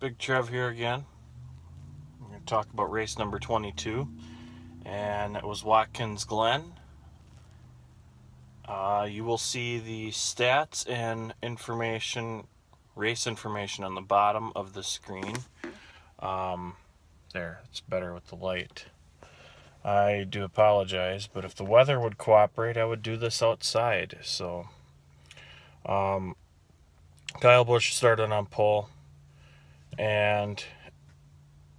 Big Trev here again. We're going to talk about race number 22, and it was Watkins Glen. You will see the stats and race information on the bottom of the screen. There, it's better with the light. I do apologize, but if the weather would cooperate, I would do this outside. So, Kyle Busch started on pole, and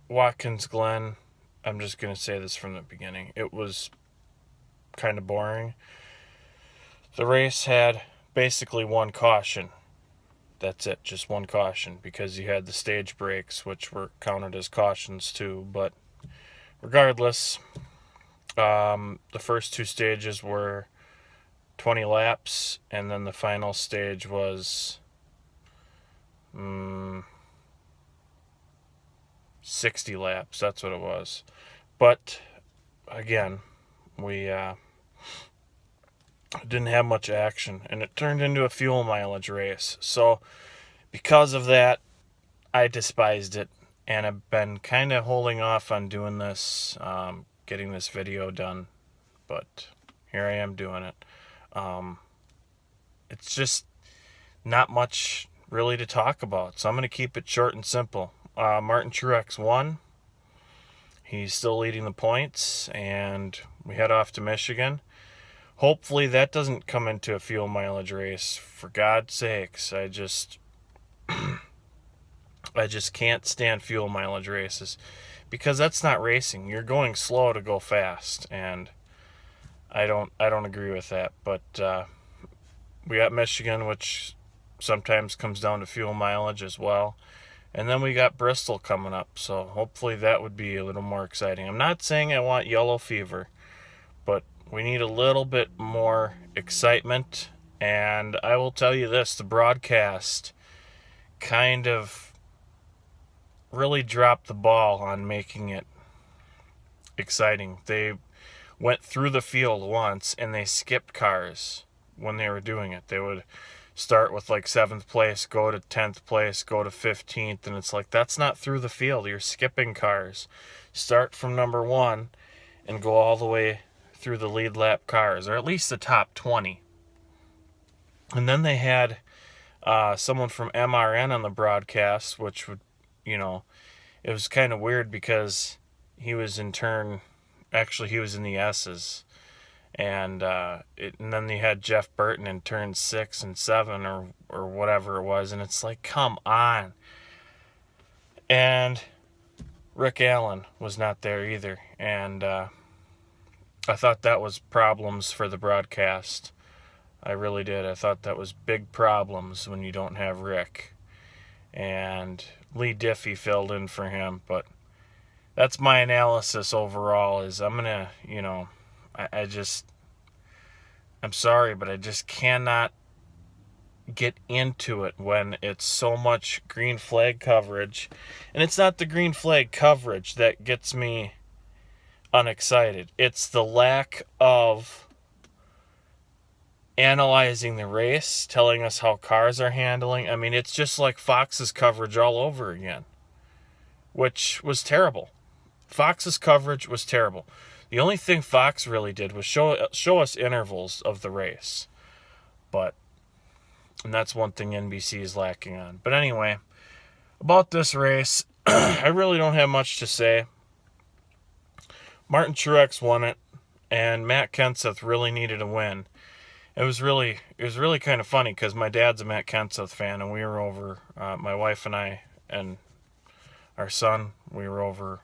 Watkins Glen, I'm just going to say this from the beginning, it was kind of boring. The race had basically one caution. That's it, just one caution, because you had the stage breaks, which were counted as cautions too. But regardless, the first two stages were 20 laps, and then the final stage was 60 laps. That's what it was. But again, we didn't have much action, and it turned into a fuel mileage race. So because of that, I despised it, and I've been kind of holding off on doing this, getting this video done, but here I am doing it. It's just not much really to talk about, so I'm going to keep it short and simple. Martin Truex won. He's still leading the points, and we head off to Michigan. Hopefully that doesn't come into a fuel mileage race. For God's sakes, I just can't stand fuel mileage races, because that's not racing. You're going slow to go fast, and I don't agree with that. But we got Michigan, which sometimes comes down to fuel mileage as well. And then we got Bristol coming up, so hopefully that would be a little more exciting. I'm not saying I want yellow fever, but we need a little bit more excitement. And I will tell you this, the broadcast kind of really dropped the ball on making it exciting. They went through the field once, and they skipped cars when they were doing it. They would start with like 7th place, go to 10th place, go to 15th, and it's like, that's not through the field. You're skipping cars. Start from number 1 and go all the way through the lead lap cars, or at least the top 20. And then they had someone from MRN on the broadcast, which would, it was kind of weird, because he was in the S's. And then they had Jeff Burton in turn 6 and 7 or whatever it was, and it's like, come on. And Rick Allen was not there either, and I thought that was problems for the broadcast. I really did. I thought that was big problems when you don't have Rick. And Lee Diffie filled in for him, but that's my analysis overall. Is I'm gonna, I'm sorry, but I just cannot get into it when it's so much green flag coverage. And it's not the green flag coverage that gets me unexcited. It's the lack of analyzing the race, telling us how cars are handling. I mean, it's just like Fox's coverage all over again, which was terrible. Fox's coverage was terrible. The only thing Fox really did was show us intervals of the race. And that's one thing NBC is lacking on. But anyway, about this race, I really don't have much to say. Martin Truex won it, and Matt Kenseth really needed a win. It was really kind of funny, because my dad's a Matt Kenseth fan, and we were over, my wife and I and our son, we were over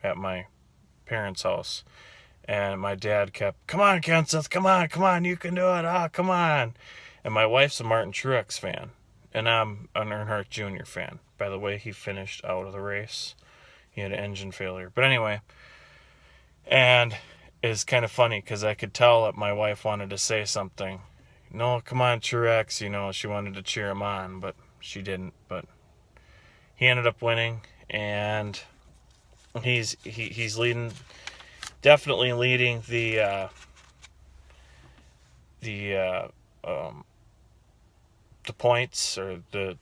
at my parents' house. And my dad kept, come on, Kenseth, come on, you can do it, come on. And my wife's a Martin Truex fan, and I'm an Earnhardt Jr. fan. By the way, he finished out of the race. He had an engine failure. But anyway, and it's kind of funny, because I could tell that my wife wanted to say something. No, come on, Truex, she wanted to cheer him on, but she didn't. But he ended up winning, and he's leading... Definitely leading the points, or the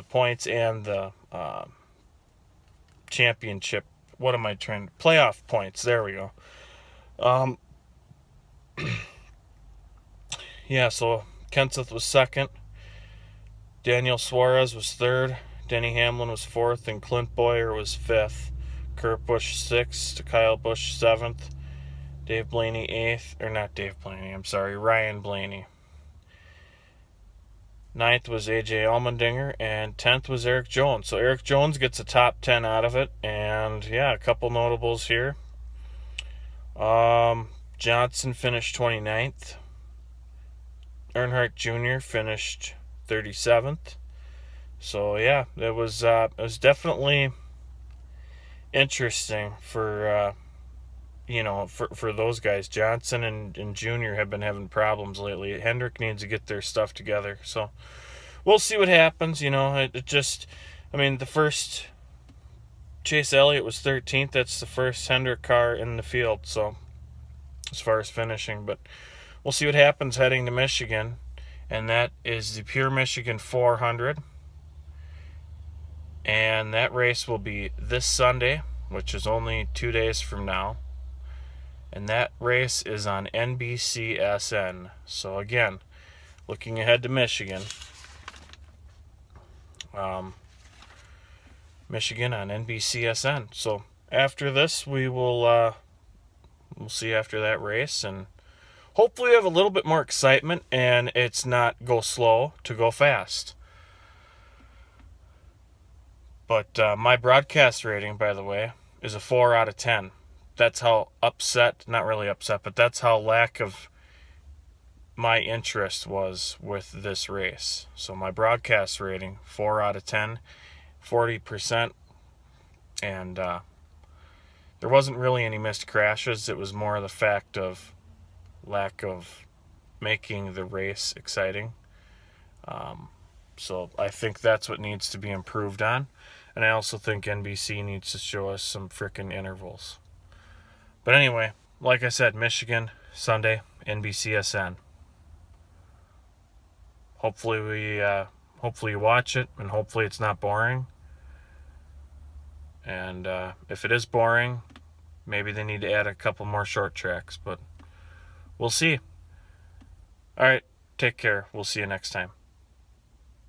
points and the championship. What am I trying? Playoff points. There we go. Yeah, so Kenseth was second. Daniel Suarez was third. Denny Hamlin was fourth. And Clint Bowyer was fifth. Kurt Busch sixth. Kyle Busch seventh. Dave Blaney eighth. Or not Dave Blaney, I'm sorry. Ryan Blaney. Ninth was AJ Allmendinger. And 10th was Eric Jones. So Eric Jones gets a top 10 out of it. And yeah, a couple notables here. Johnson finished 29th. Earnhardt Jr. finished 37th. So yeah, it was definitely interesting for for those guys. Johnson and Jr. have been having problems lately. Hendrick needs to get their stuff together. So we'll see what happens. The first Chase Elliott was 13th. That's the first Hendrick car in the field. So as far as finishing, but we'll see what happens heading to Michigan. And that is the Pure Michigan 400. And that race will be this Sunday, which is only 2 days from now. And that race is on NBCSN. So again, looking ahead to Michigan. Michigan on NBCSN. So after this, we'll see after that race, and hopefully we have a little bit more excitement, and it's not go slow to go fast. But my broadcast rating, by the way, is a 4 out of 10. That's how not really upset, but that's how lack of my interest was with this race. So my broadcast rating, 4 out of 10, 40%. And there wasn't really any missed crashes. It was more the fact of lack of making the race exciting. So I think that's what needs to be improved on. And I also think NBC needs to show us some frickin' intervals. But anyway, like I said, Michigan, Sunday, NBCSN. Hopefully you watch it, and hopefully it's not boring. And if it is boring, maybe they need to add a couple more short tracks, but we'll see. All right, take care. We'll see you next time.